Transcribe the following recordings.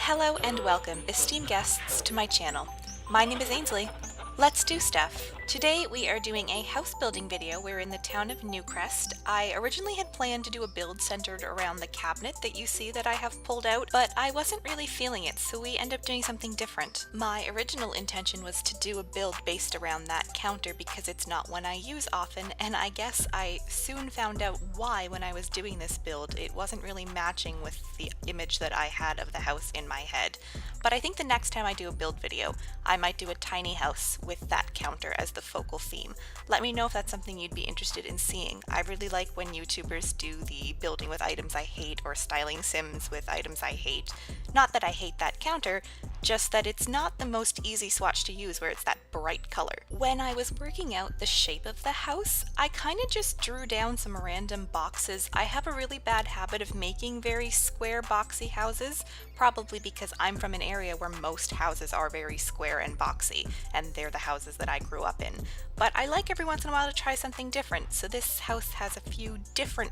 Hello and welcome, esteemed guests, to my channel. My name is Ainsley. Let's do stuff. Today we are doing a house building video. We're in the town of Newcrest. I originally had planned to do a build centered around the cabinet that you see that I have pulled out, but I wasn't really feeling it, so we end up doing something different. My original intention was to do a build based around that counter because it's not one I use often, and I guess I soon found out why when I was doing this build. It wasn't really matching with the image that I had of the house in my head. But I think the next time I do a build video, I might do a tiny house with that counter as the focal theme. Let me know if that's something you'd be interested in seeing. I really like when YouTubers do the building with items I hate or styling sims with items I hate. Not that I hate that counter, just that it's not the most easy swatch to use where it's that bright color. When I was working out the shape of the house, I kind of just drew down some random boxes. I have a really bad habit of making very square boxy houses, probably because I'm from an area where most houses are very square and boxy, and they're the houses that I grew up in. But I like every once in a while to try something different, so this house has a few different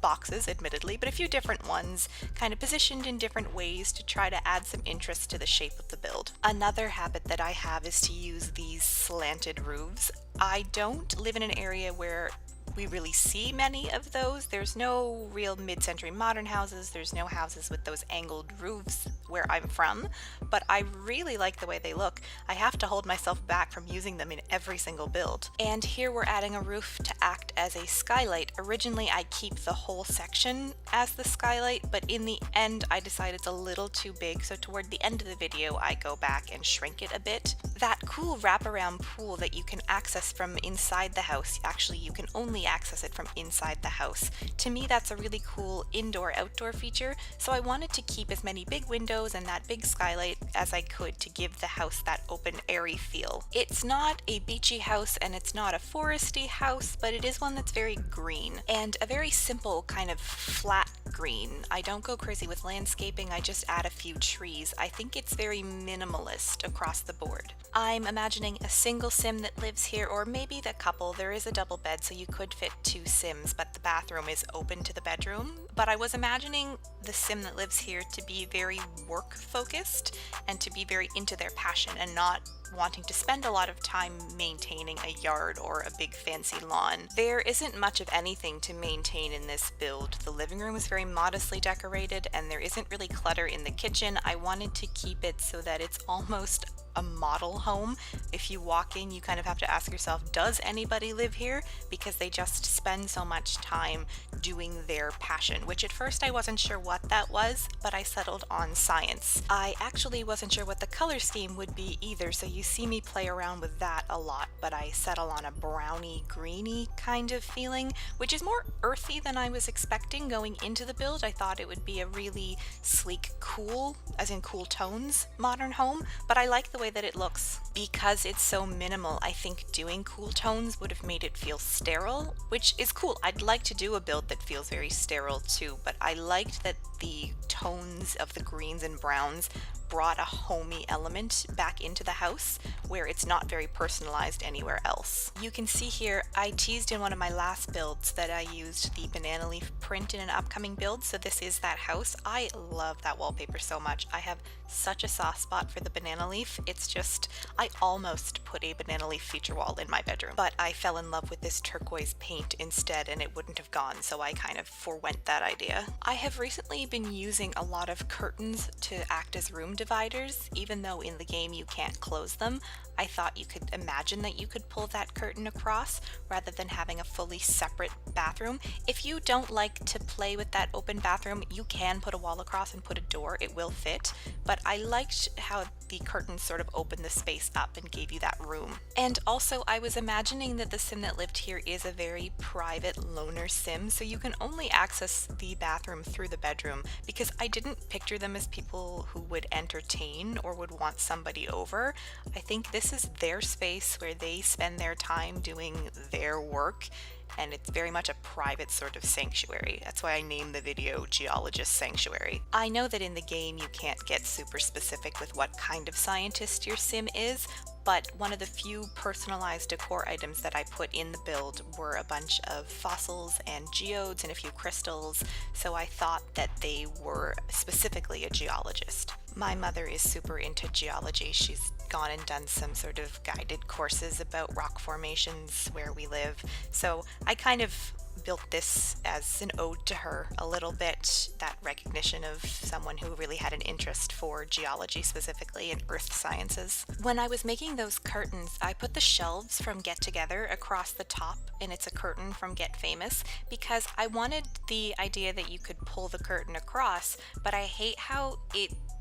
boxes, admittedly, but a few different ones, kind of positioned in different ways to try to add some interest to the shape of the build. Another habit that I have is to use these slanted roofs. I don't live in an area where we really see many of those. There's no real mid-century modern houses, there's no houses with those angled roofs where I'm from, but I really like the way they look. I have to hold myself back from using them in every single build. And here we're adding a roof to act as a skylight. Originally I keep the whole section as the skylight, but in the end I decided it's a little too big, so toward the end of the video I go back and shrink it a bit. That cool wraparound pool that you can access from inside the house, actually you can only access it from inside the house. To me, that's a really cool indoor-outdoor feature, so I wanted to keep as many big windows and that big skylight as I could to give the house that open, airy feel. It's not a beachy house and it's not a foresty house, but it is one that's very green, and a very simple kind of flat green. I don't go crazy with landscaping, I just add a few trees. I think it's very minimalist across the board. I'm imagining a single sim that lives here, or maybe the couple. There is a double bed, so you could fit two sims, but the bathroom is open to the bedroom. But I was imagining the sim that lives here to be very work focused and to be very into their passion and not wanting to spend a lot of time maintaining a yard or a big fancy lawn. There isn't much of anything to maintain in this build. The living room is very modestly decorated and there isn't really clutter in the kitchen. I wanted to keep it so that it's almost a model home. If you walk in, you kind of have to ask yourself, does anybody live here? Because they just spend so much time doing their passion, which at first I wasn't sure what that was, but I settled on science. I actually wasn't sure what the color scheme would be either, so you see me play around with that a lot, but I settle on a browny, greeny kind of feeling, which is more earthy than I was expecting going into the build. I thought it would be a really sleek, cool, as in cool tones, modern home, but I like the way that it looks. Because it's so minimal, I think doing cool tones would have made it feel sterile, which is cool. I'd like to do a build that feels very sterile too, but I liked that the tones of the greens and browns brought a homey element back into the house where it's not very personalized anywhere else. You can see here I teased in one of my last builds that I used the banana leaf print in an upcoming build, so this is that house. I love that wallpaper so much. I have such a soft spot for the banana leaf. It's just, I almost put a banana leaf feature wall in my bedroom, but I fell in love with this turquoise paint instead and it wouldn't have gone, so I kind of forwent that idea. I have recently been using a lot of curtains to act as room dividers. Even though in the game you can't close them, I thought you could imagine that you could pull that curtain across rather than having a fully separate bathroom. If you don't like to play with that open bathroom, you can put a wall across and put a door, it will fit, but I liked how the curtains sort of opened the space up and gave you that room. And also I was imagining that the sim that lived here is a very private loner sim, so you can only access the bathroom through the bedroom, because I didn't picture them as people who would entertain or would want somebody over. I think this is their space where they spend their time doing their work, and it's very much a private sort of sanctuary. That's why I named the video Geologist Sanctuary. I know that in the game you can't get super specific with what kind of scientist your sim is, but one of the few personalized decor items that I put in the build were a bunch of fossils and geodes and a few crystals, so I thought that they were specifically a geologist. My mother is super into geology. She's gone and done some sort of guided courses about rock formations where we live. So I kind of built this as an ode to her a little bit, that recognition of someone who really had an interest for geology specifically and earth sciences. When I was making those curtains, I put the shelves from Get Together across the top, and it's a curtain from Get Famous, because I wanted the idea that you could pull the curtain across, but I hate how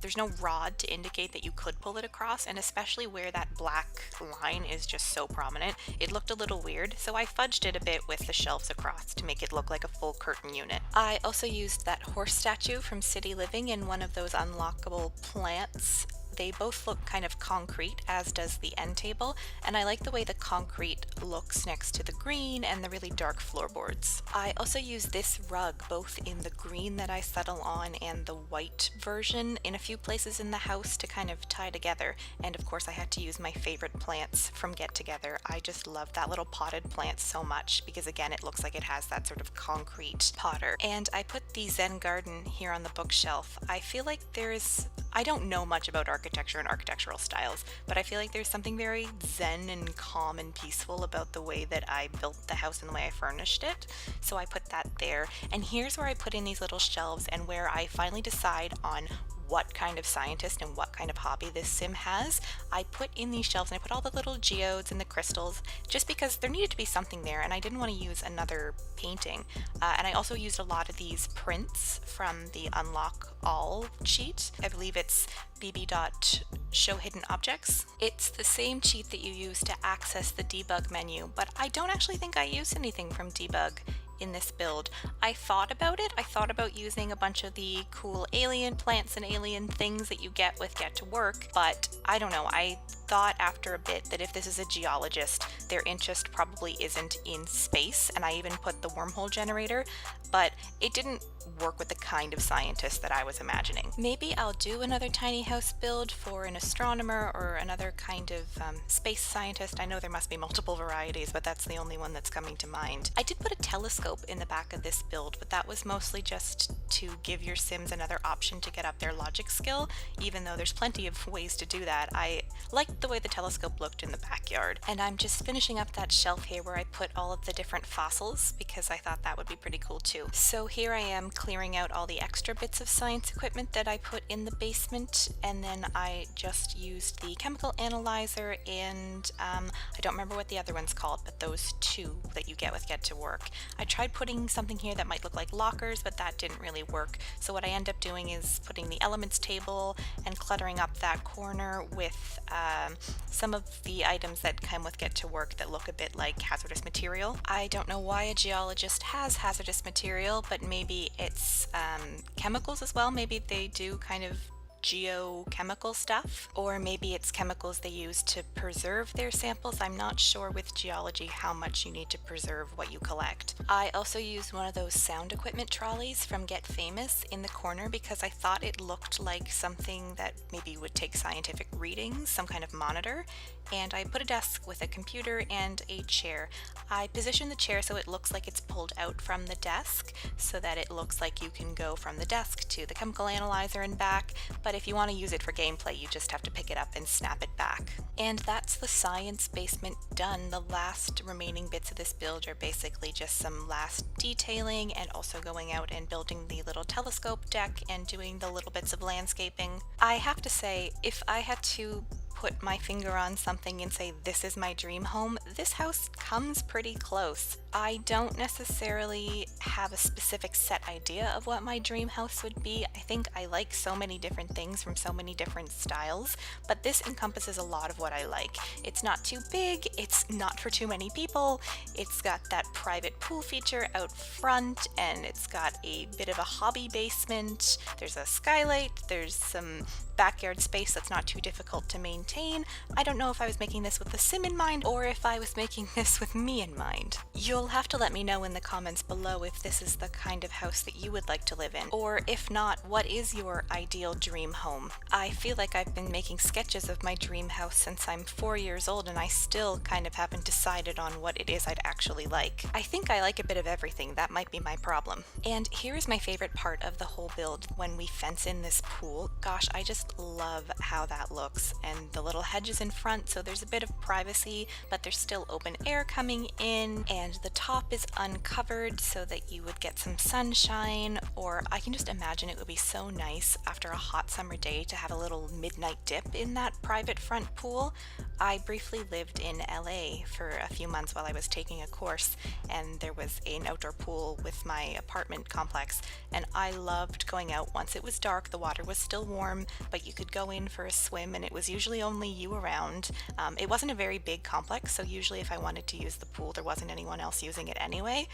there's no rod to indicate that you could pull it across, and especially where that black line is just so prominent, it looked a little weird, so I fudged it a bit with the shelves across to make it look like a full curtain unit. I also used that horse statue from City Living in one of those unlockable plants. They both look kind of concrete, as does the end table, and I like the way the concrete looks next to the green and the really dark floorboards. I also use this rug both in the green that I settle on and the white version in a few places in the house to kind of tie together, and of course I had to use my favorite plants from Get Together. I just love that little potted plant so much because again it looks like it has that sort of concrete potter. And I put the Zen garden here on the bookshelf. I feel like I don't know much about architecture and architectural styles, but I feel like there's something very zen and calm and peaceful about the way that I built the house and the way I furnished it. So I put that there. And here's where I put in these little shelves and where I finally decide on what kind of scientist and what kind of hobby this sim has. I put in these shelves and I put all the little geodes and the crystals just because there needed to be something there and I didn't want to use another painting. And I also used a lot of these prints from the Unlock All cheat. I believe it's bb.show hidden objects. It's the same cheat that you use to access the debug menu, but I don't actually think I used anything from debug in this build. I thought about it. I thought about using a bunch of the cool alien plants and alien things that you get with Get to Work, but I don't know. I thought after a bit that if this is a geologist, their interest probably isn't in space, and I even put the wormhole generator, but it didn't work with the kind of scientist that I was imagining. Maybe I'll do another tiny house build for an astronomer or another kind of space scientist. I know there must be multiple varieties, but that's the only one that's coming to mind. I did put a telescope in the back of this build, but that was mostly just to give your Sims another option to get up their logic skill, even though there's plenty of ways to do that. I liked the way the telescope looked in the backyard. And I'm just finishing up that shelf here where I put all of the different fossils because I thought that would be pretty cool too. So here I am clearing out all the extra bits of science equipment that I put in the basement, and then I just used the chemical analyzer and I don't remember what the other one's called, but those two that you get with Get to Work. I tried putting something here that might look like lockers, but that didn't really work. So what I end up doing is putting the elements table and cluttering up that corner with some of the items that come with Get to Work that look a bit like hazardous material. I don't know why a geologist has hazardous material, but maybe it's chemicals as well. Maybe they do kind of geochemical stuff, or maybe it's chemicals they use to preserve their samples. I'm not sure with geology how much you need to preserve what you collect. I also used one of those sound equipment trolleys from Get Famous in the corner because I thought it looked like something that maybe would take scientific readings, some kind of monitor, and I put a desk with a computer and a chair. I positioned the chair so it looks like it's pulled out from the desk so that it looks like you can go from the desk to the chemical analyzer and back, but if you want to use it for gameplay, you just have to pick it up and snap it back. And that's the science basement done. The last remaining bits of this build are basically just some last detailing and also going out and building the little telescope deck and doing the little bits of landscaping. I have to say, if I had to put my finger on something and say this is my dream home, this house comes pretty close. I don't necessarily have a specific set idea of what my dream house would be. I think I like so many different things from so many different styles, but this encompasses a lot of what I like. It's not too big, it's not for too many people, it's got that private pool feature out front, and it's got a bit of a hobby basement, there's a skylight, there's some backyard space that's not too difficult to maintain. I don't know if I was making this with the sim in mind or if I was making this with me in mind. You'll You'll have to let me know in the comments below if this is the kind of house that you would like to live in, or if not, what is your ideal dream home? I feel like I've been making sketches of my dream house since I'm 4 years old and I still kind of haven't decided on what it is I'd actually like. I think I like a bit of everything, that might be my problem. And here's my favorite part of the whole build, when we fence in this pool. Gosh, I just love how that looks, and the little hedges in front, so there's a bit of privacy, but there's still open air coming in, and the top is uncovered so that you would get some sunshine. Or I can just imagine it would be so nice after a hot summer day to have a little midnight dip in that private front pool. I briefly lived in LA for a few months while I was taking a course, and there was an outdoor pool with my apartment complex, and I loved going out. Once it was dark, the water was still warm, but you could go in for a swim, and it was usually only you around. It wasn't a very big complex, so usually if I wanted to use the pool, there wasn't anyone else using it anyway.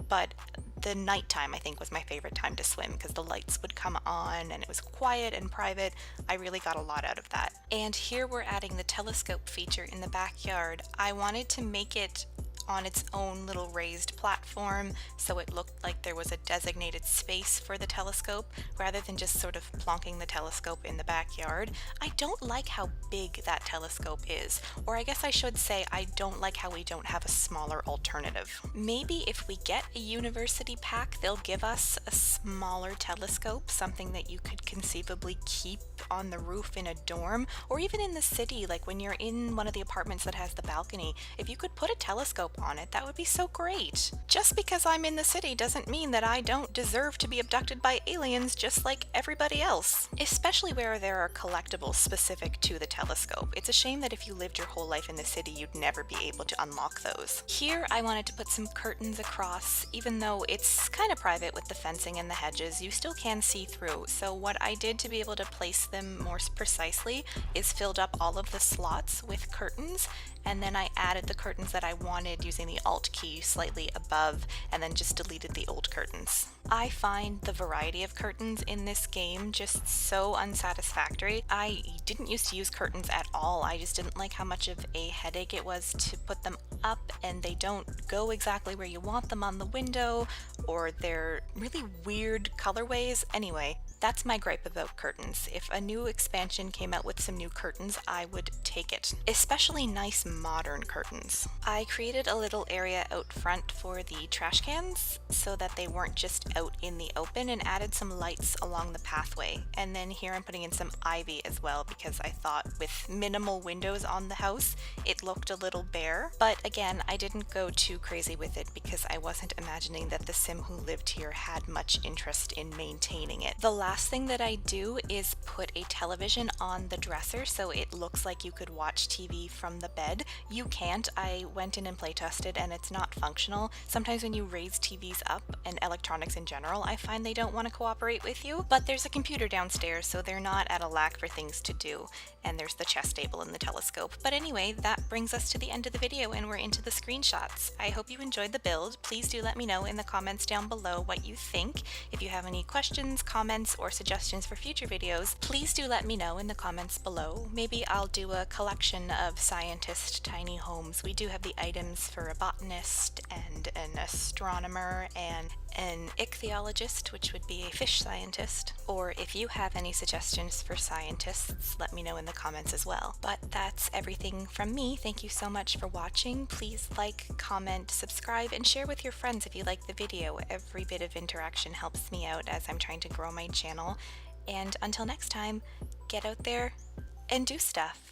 But the nighttime, I think, was my favorite time to swim because the lights would come on and it was quiet and private. I really got a lot out of that. And here we're adding the telescope feature in the backyard. I wanted to make it on its own little raised platform so it looked like there was a designated space for the telescope rather than just sort of plonking the telescope in the backyard. I don't like how big that telescope is, or I guess I should say I don't like how we don't have a smaller alternative. Maybe if we get a university pack, they'll give us a smaller telescope, something that you could conceivably keep on the roof in a dorm, or even in the city, like when you're in one of the apartments that has the balcony. If you could put a telescope on it, that would be so great. Just because I'm in the city doesn't mean that I don't deserve to be abducted by aliens just like everybody else. Especially where there are collectibles specific to the telescope. It's a shame that if you lived your whole life in the city, you'd never be able to unlock those. Here I wanted to put some curtains across. Even though it's kind of private with the fencing and the hedges, you still can see through. So what I did to be able to place them more precisely is filled up all of the slots with curtains, and then I added the curtains that I wanted using the Alt key slightly above, and then just deleted the old curtains. I find the variety of curtains in this game just so unsatisfactory. I didn't used to use curtains at all. I just didn't like how much of a headache it was to put them up, and they don't go exactly where you want them on the window, or they're really weird colorways. Anyway, that's my gripe about curtains. If a new expansion came out with some new curtains, I would take it. Especially nice modern curtains. I created a little area out front for the trash cans so that they weren't just out in the open, and added some lights along the pathway. And then here I'm putting in some ivy as well because I thought with minimal windows on the house, it looked a little bare. But again, I didn't go too crazy with it because I wasn't imagining that the sim who lived here had much interest in maintaining it. The last thing that I do is put a television on the dresser so it looks like you could watch TV from the bed. You can't. I went in and play tested and it's not functional. Sometimes when you raise TVs up, and electronics in general, I find they don't want to cooperate with you. But there's a computer downstairs, so they're not at a lack for things to do. And there's the chess table and the telescope. But anyway, that brings us to the end of the video and we're into the screenshots. I hope you enjoyed the build. Please do let me know in the comments down below what you think. If you have any questions, comments, or suggestions for future videos, please do let me know in the comments below. Maybe I'll do a collection of scientist tiny homes. We do have the items for a botanist and an astronomer and an ichthyologist, which would be a fish scientist. Or if you have any suggestions for scientists, let me know in the comments as well. But that's everything from me. Thank you so much for watching. Please like, comment, subscribe, and share with your friends if you like the video. Every bit of interaction helps me out as I'm trying to grow my channel. And until next time, get out there and do stuff.